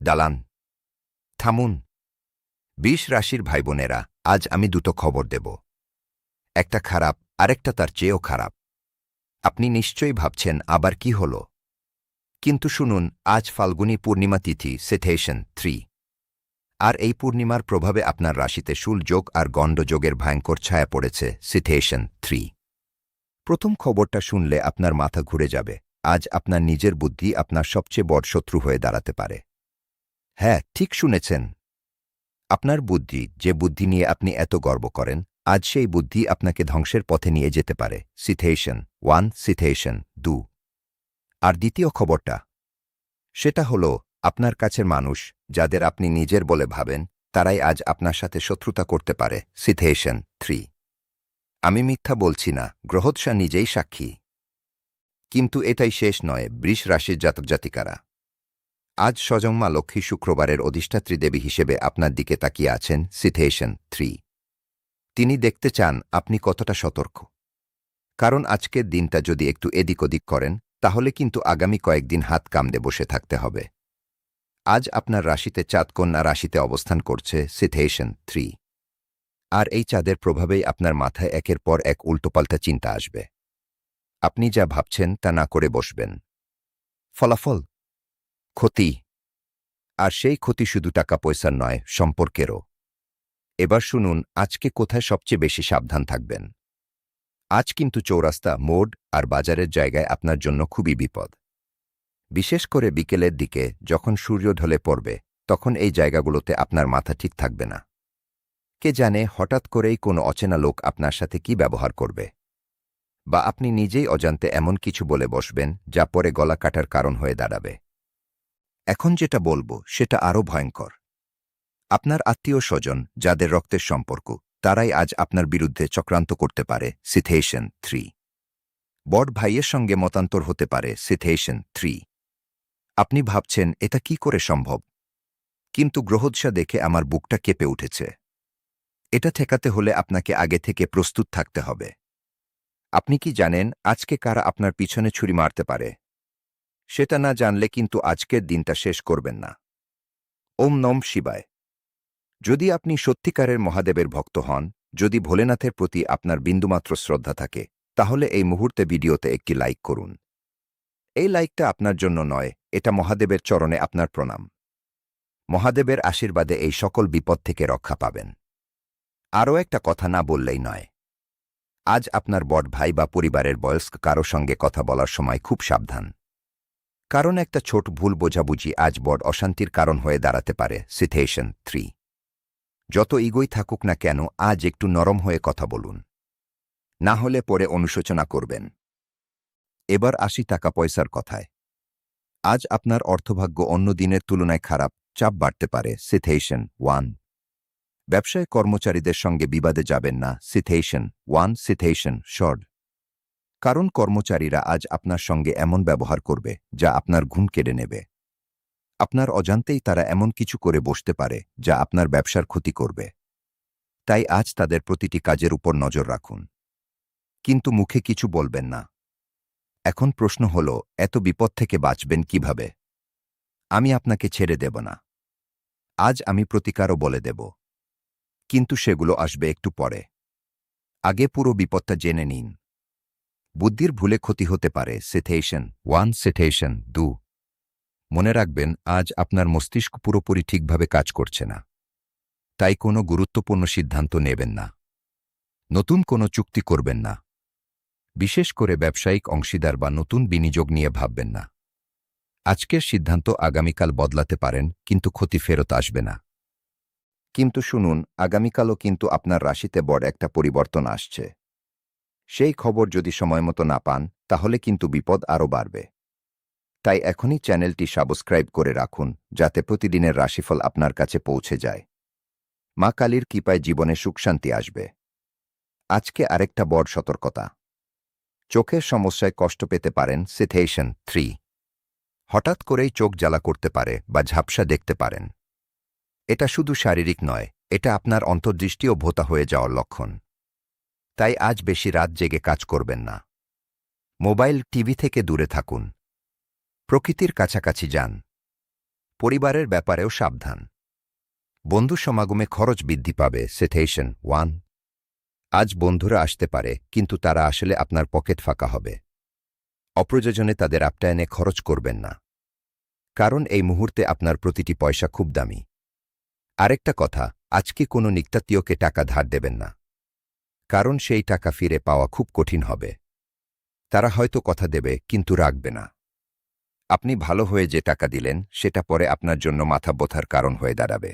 দালান, থামুন। ২০ রাশির ভাই বোনেরা, আজ আমি দুটো খবর দেব। একটা খারাপ, আরেকটা তার চেয়েও খারাপ। আপনি নিশ্চয়ই ভাবছেন আবার কি হল, কিন্তু শুনুন, আজ ফাল্গুনী পূর্ণিমা তিথি সিথেশন 3, আর এই পূর্ণিমার প্রভাবে আপনার রাশিতে শূল যোগ আর গণ্ড যোগের ভয়ঙ্কর ছায়া পড়েছে সিথেশন 3। প্রথম খবরটা শুনলে আপনার মাথা ঘুরে যাবে। আজ আপনার নিজের বুদ্ধি আপনার সবচেয়ে বড় শত্রু হয়ে দাঁড়াতে পারে। হ্যাঁ, ঠিক শুনেছেন, আপনার বুদ্ধি, যে বুদ্ধি নিয়ে আপনি এত গর্ব করেন, আজ সেই বুদ্ধি আপনাকে ধ্বংসের পথে নিয়ে যেতে পারে। সিথেশন 1, সিথেশন 2। আর দ্বিতীয় খবরটা, সেটা হলো আপনার কাছের মানুষ, যাদের আপনি নিজের বলে ভাবেন, তারাই আজ আপনার সাথে শত্রুতা করতে পারে। সিথেশন 3। আমি মিথ্যা বলছি না, গ্রহদশা নিজেই সাক্ষী। কিন্তু এটাই শেষ নয়, বৃষ রাশির জাতক-জাতিকারা। আজ স্বজংমা লক্ষ্মী শুক্রবারের অধিষ্ঠাত্রী দেবী হিসেবে আপনার দিকে তাকিয়ে আছেন। সিথেশন 3। তিনি দেখতে চান আপনি কতটা সতর্ক। কারণ আজকের দিনটা যদি একটু এদিক ওদিক করেন, তাহলে কিন্তু আগামী কয়েকদিন হাত কামড়ে বসে থাকতে হবে। আজ আপনার রাশিতে চাঁদ কন্যা রাশিতে অবস্থান করছে। সিথেশন 3। আর এই চাঁদের প্রভাবেই আপনার মাথায় একের পর এক উল্টোপাল্টা চিন্তা আসবে। আপনি যা ভাবছেন তা না করে বসবেন। ফলাফল ক্ষতি। আর সেই ক্ষতি শুধু টাকা পয়সার নয়, সম্পর্কেরও। এবার শুনুন, আজকে কোথায় সবচেয়ে বেশি সাবধান থাকবেন। আজ কিন্তু চৌরাস্তা, মোড় আর বাজারের জায়গায় আপনার জন্য খুবই বিপদ। বিশেষ করে বিকেলের দিকে, যখন সূর্য ঢলে পড়বে, তখন এই জায়গাগুলোতে আপনার মাথা ঠিক থাকবে না। কে জানে হঠাৎ করেই কোনো অচেনা লোক আপনার সাথে কি ব্যবহার করবে, বা আপনি নিজেই অজান্তে এমন কিছু বলে বসবেন যা পরে গলা কাটার কারণ হয়ে দাঁড়াবে। এখন যেটা বলবো সেটা আরও ভয়ঙ্কর। আপনার আত্মীয় স্বজন, যাদের রক্তের সম্পর্ক, তারাই আজ আপনার বিরুদ্ধে চক্রান্ত করতে পারে। সিথেশন 3। বড় ভাইয়ের সঙ্গে মতান্তর হতে পারে। সিথেশন 3। আপনি ভাবছেন এটা কি করে সম্ভব, কিন্তু গ্রহদশা দেখে আমার বুকটা কেঁপে উঠেছে। এটা ঠেকাতে হলে আপনাকে আগে থেকে প্রস্তুত থাকতে হবে। আপনি কি জানেন আজকে কারা আপনার পিছনে ছুরি মারতে পারে? সেটা না জানলে কিন্তু আজকের দিনটা শেষ করবেন না। ওম নম শিবায়। যদি আপনি সত্যিকারের মহাদেবের ভক্ত হন, যদি ভোলেনাথের প্রতি আপনার বিন্দুমাত্র শ্রদ্ধা থাকে, তাহলে এই মুহূর্তে ভিডিওতে একটি লাইক করুন। এই লাইকটা আপনার জন্য নয়, এটা মহাদেবের চরণে আপনার প্রণাম। মহাদেবের আশীর্বাদে এই সকল বিপদ থেকে রক্ষা পাবেন। আরও একটা কথা না বললেই নয়। আজ আপনার বড় ভাই বা পরিবারের বয়স্ক কারো সঙ্গে কথা বলার সময় খুব সাবধান। কারণ একটা ছোট ভুল বোঝাবুঝি আজ বড় অশান্তির কারণ হয়ে দাঁড়াতে পারে। সিথেশন 3। যত ইগোই থাকুক না কেন, আজ একটু নরম হয়ে কথা বলুন, না হলে পরে অনুশোচনা করবেন। এবার আসি টাকা পয়সার কথায়। আজ আপনার অর্থভাগ্য অন্য দিনের তুলনায় খারাপ, চাপ বাড়তে পারে। সিথেশন 1। ব্যবসায় কর্মচারীদের সঙ্গে বিবাদে যাবেন না। সিথেশন 1, সিথেশন শর্ট। কারণ কর্মচারীরা আজ আপনার সঙ্গে এমন ব্যবহার করবে যা আপনার ঘুম কেড়ে নেবে। আপনার অজান্তেই তারা এমন কিছু করে বসতে পারে যা আপনার ব্যবসার ক্ষতি করবে। তাই আজ তাদের প্রতিটি কাজের উপর নজর রাখুন, কিন্তু মুখে কিছু বলবেন না। এখন প্রশ্ন হল, এত বিপদ থেকে বাঁচবেন কিভাবে? আমি আপনাকে ছেড়ে দেব না। আজ আমি প্রতিকারও বলে দেব, কিন্তু সেগুলো আসবে একটু পরে। আগে পুরো বিপদটা জেনে নিন। বুদ্ধির ভুলে ক্ষতি হতে পারে। সিথেশন 1, সিথেশন 2। মনে রাখবেন, আজ আপনার মস্তিষ্ক পুরোপুরি ঠিকভাবে কাজ করছে না। তাই কোনো গুরুত্বপূর্ণ সিদ্ধান্ত নেবেন না। নতুন কোনো চুক্তি করবেন না। বিশেষ করে ব্যবসায়িক অংশীদার বা নতুন বিনিয়োগ নিয়ে ভাববেন না। আজকের সিদ্ধান্ত আগামীকাল বদলাতে পারেন, কিন্তু ক্ষতি ফেরত আসবে না। কিন্তু শুনুন, আগামীকালও কিন্তু আপনার রাশিতে বড় একটা পরিবর্তন আসছে। সেই খবর যদি সময়মতো না পান, তাহলে কিন্তু বিপদ আরও বাড়বে। তাই এখনই চ্যানেলটি সাবস্ক্রাইব করে রাখুন, যাতে প্রতিদিনের রাশিফল আপনার কাছে পৌঁছে যায়। মা কালীর কৃপায় জীবনে সুখ শান্তি আসবে। আজকে আরেকটা বড় সতর্কতা। চোখের সমস্যায় কষ্ট পেতে পারেন। সিথেশন 3। হঠাৎ করেই চোখ জ্বালা করতে পারে বা ঝাপসা দেখতে পারেন। এটা শুধু শারীরিক নয়, এটা আপনার অন্তর্দৃষ্টিও ভোঁতা হয়ে যাওয়ার লক্ষণ। তাই আজ বেশি রাত জেগে কাজ করবেন না। মোবাইল, টিভি থেকে দূরে থাকুন। প্রকৃতির কাছাকাছি যান। পরিবারের ব্যাপারেও সাবধান। বন্ধু সমাগমে খরচ বৃদ্ধি পাবে। সিচুয়েশন 1। আজ বন্ধুরা আসতে পারে, কিন্তু তারা আসলে আপনার পকেট ফাঁকা হবে। অপ্রয়োজনে তাদের আপ্যায়নে খরচ করবেন না, কারণ এই মুহূর্তে আপনার প্রতিটি পয়সা খুব দামি। আরেকটা কথা, আজকে কোনো নিত্যাত্মীয়কে টাকা ধার দেবেন না, কারণ সেই টাকা ফিরে পাওয়া খুব কঠিন হবে। তারা হয়তো কথা দেবে, কিন্তু রাখবে না। আপনি ভালো হয়ে যে টাকা দিলেন, সেটা পরে আপনার জন্য মাথা ব্যথার কারণ হয়ে দাঁড়াবে।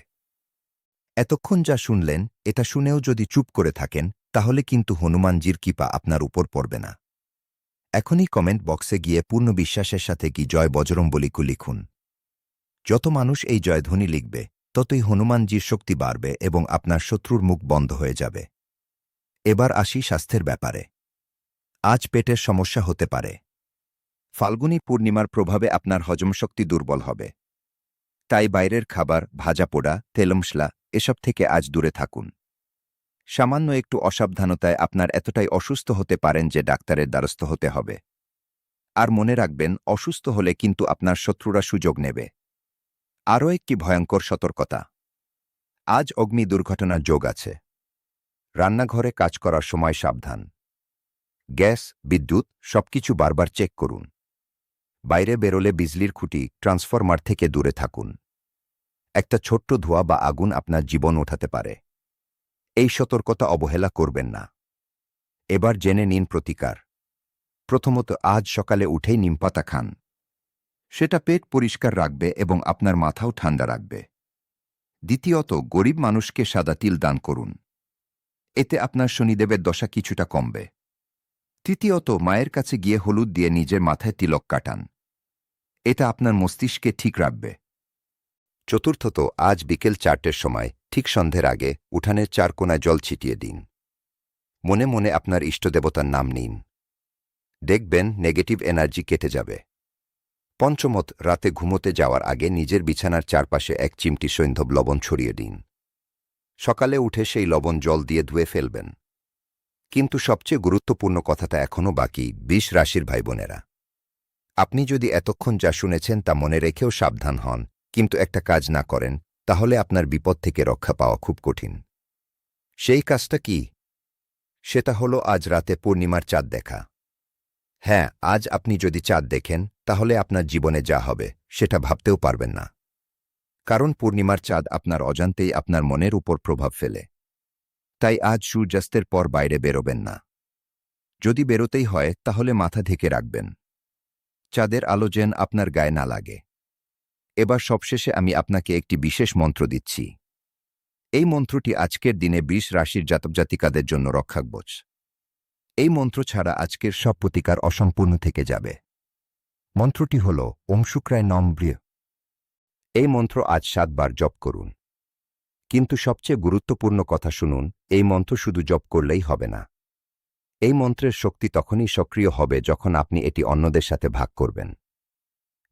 এতক্ষণ যা শুনলেন, এটা শুনেও যদি চুপ করে থাকেন, তাহলে কিন্তু হনুমানজির কৃপা আপনার উপর পড়বে না। এখনই কমেন্ট বক্সে গিয়ে পূর্ণ বিশ্বাসের সাথে কি জয় বজরংবলীকে লিখুন। যত মানুষ এই জয়ধ্বনি লিখবে, ততই হনুমানজির শক্তি বাড়বে এবং আপনার শত্রুর মুখ বন্ধ হয়ে যাবে। এবার আসি স্বাস্থ্যের ব্যাপারে। আজ পেটের সমস্যা হতে পারে। ফাল্গুনী পূর্ণিমার প্রভাবে আপনার হজমশক্তি দুর্বল হবে। তাই বাইরের খাবার, ভাজা পোড়া, তেলমশলা এসব থেকে আজ দূরে থাকুন। সামান্য একটু অসাবধানতায় আপনার এতটাই অসুস্থ হতে পারেন যে ডাক্তারের দ্বারস্থ হতে হবে। আর মনে রাখবেন, অসুস্থ হলে কিন্তু আপনার শত্রুরা সুযোগ নেবে। আরও একটি ভয়ঙ্কর সতর্কতা। আজ অগ্নি দুর্ঘটনার যোগ আছে। রান্নাঘরে কাজ করার সময় সাবধান। গ্যাস, বিদ্যুৎ সবকিছু বারবার চেক করুন। বাইরে বেরোলে বিজলির খুঁটি, ট্রান্সফরমার থেকে দূরে থাকুন। একটা ছোট্ট ধোঁয়া বা আগুন আপনার জীবন ওঠাতে পারে। এই সতর্কতা অবহেলা করবেন না। এবার জেনে নিন প্রতিকার। প্রথমত, আজ সকালে উঠেই নিমপাতা খান। সেটা পেট পরিষ্কার রাখবে এবং আপনার মাথাও ঠান্ডা রাখবে। দ্বিতীয়ত, গরিব মানুষকে সাদা তিল দান করুন। এতে আপনার শনিদেবের দশা কিছুটা কমবে। তৃতীয়ত, মায়ের কাছে গিয়ে হলুদ দিয়ে নিজের মাথায় তিলক কাটান। এটা আপনার মস্তিষ্কে ঠিক রাখবে। চতুর্থত, আজ বিকেল 4টের সময় ঠিক সন্ধ্যের আগে উঠানের 4 কোণায় জল ছিটিয়ে দিন। মনে মনে আপনার ইষ্টদেবতার নাম নিন। দেখবেন নেগেটিভ এনার্জি কেটে যাবে। পঞ্চমত, রাতে ঘুমোতে যাওয়ার আগে নিজের বিছানার চারপাশে 1 চিমটি সৈন্ধব লবণ ছড়িয়ে দিন। সকালে উঠে সেই লবণ জল দিয়ে ধুয়ে ফেলবেন। কিন্তু সবচেয়ে গুরুত্বপূর্ণ কথাটা এখনও বাকি। 20 রাশির ভাই বোনেরা, আপনি যদি এতক্ষণ যা শুনেছেন তা মনে রেখেও সাবধান হন, কিন্তু একটা কাজ না করেন, তাহলে আপনার বিপদ থেকে রক্ষা পাওয়া খুব কঠিন। সেই কাজটা কি? সেটা হলো আজ রাতে পূর্ণিমার চাঁদ দেখা। হ্যাঁ, আজ আপনি যদি চাঁদ দেখেন, তাহলে আপনার জীবনে যা হবে সেটা ভাবতেও পারবেন না। কারণ পূর্ণিমার চাঁদ আপনার অজান্তেই আপনার মনের উপর প্রভাব ফেলে। তাই আজ সূর্যাস্তের পর বাইরে বেরোবেন না। যদি বেরোতেই হয়, তাহলে মাথা ঢেকে রাখবেন। চাঁদের আলো যেন আপনার গায়ে না লাগে। এবার সবশেষে আমি আপনাকে একটি বিশেষ মন্ত্র দিচ্ছি। এই মন্ত্রটি আজকের দিনে 20 রাশির জাতক-জাতিকাদের জন্য রক্ষাকবচ। এই মন্ত্র ছাড়া আজকের সব প্রতিকার অসম্পূর্ণ থেকে যাবে। মন্ত্রটি হল ওম শুক্রায় নমঃ। এই মন্ত্র আজ 7 বার জপ করুন। কিন্তু সবচেয়ে গুরুত্বপূর্ণ কথা শুনুন, এই মন্ত্র শুধু জপ করলেই হবে না। এই মন্ত্রের শক্তি তখনই সক্রিয় হবে যখন আপনি এটি অন্যদের সাথে ভাগ করবেন।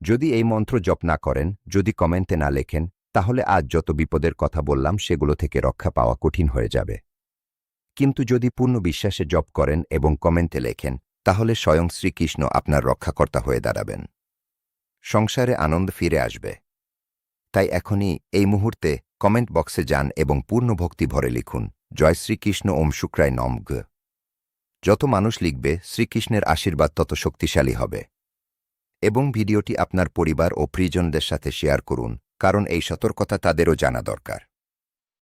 যদি এই মন্ত্র জপ না করেন, যদি কমেন্টে না লেখেন, তাহলে আজ যত বিপদের কথা বললাম সেগুলো থেকে রক্ষা পাওয়া কঠিন হয়ে যাবে। কিন্তু যদি পূর্ণ বিশ্বাসে জপ করেন এবং কমেন্টে লেখেন, তাহলে স্বয়ং শ্রীকৃষ্ণ আপনার রক্ষাকর্তা হয়ে দাঁড়াবেন। সংসারে আনন্দ ফিরে আসবে। তাই এখনই এই মুহূর্তে কমেন্ট বক্সে যান এবং পূর্ণ ভক্তি ভরে লিখুন, জয় শ্রীকৃষ্ণ, ওম শুক্রায় নমঃ। যত মানুষ লিখবে, শ্রীকৃষ্ণের আশীর্বাদ তত শক্তিশালী হবে। এবং ভিডিওটি আপনার পরিবার ও প্রিয়জনদের সাথে শেয়ার করুন, কারণ এই সতর্কতা তাদেরও জানা দরকার।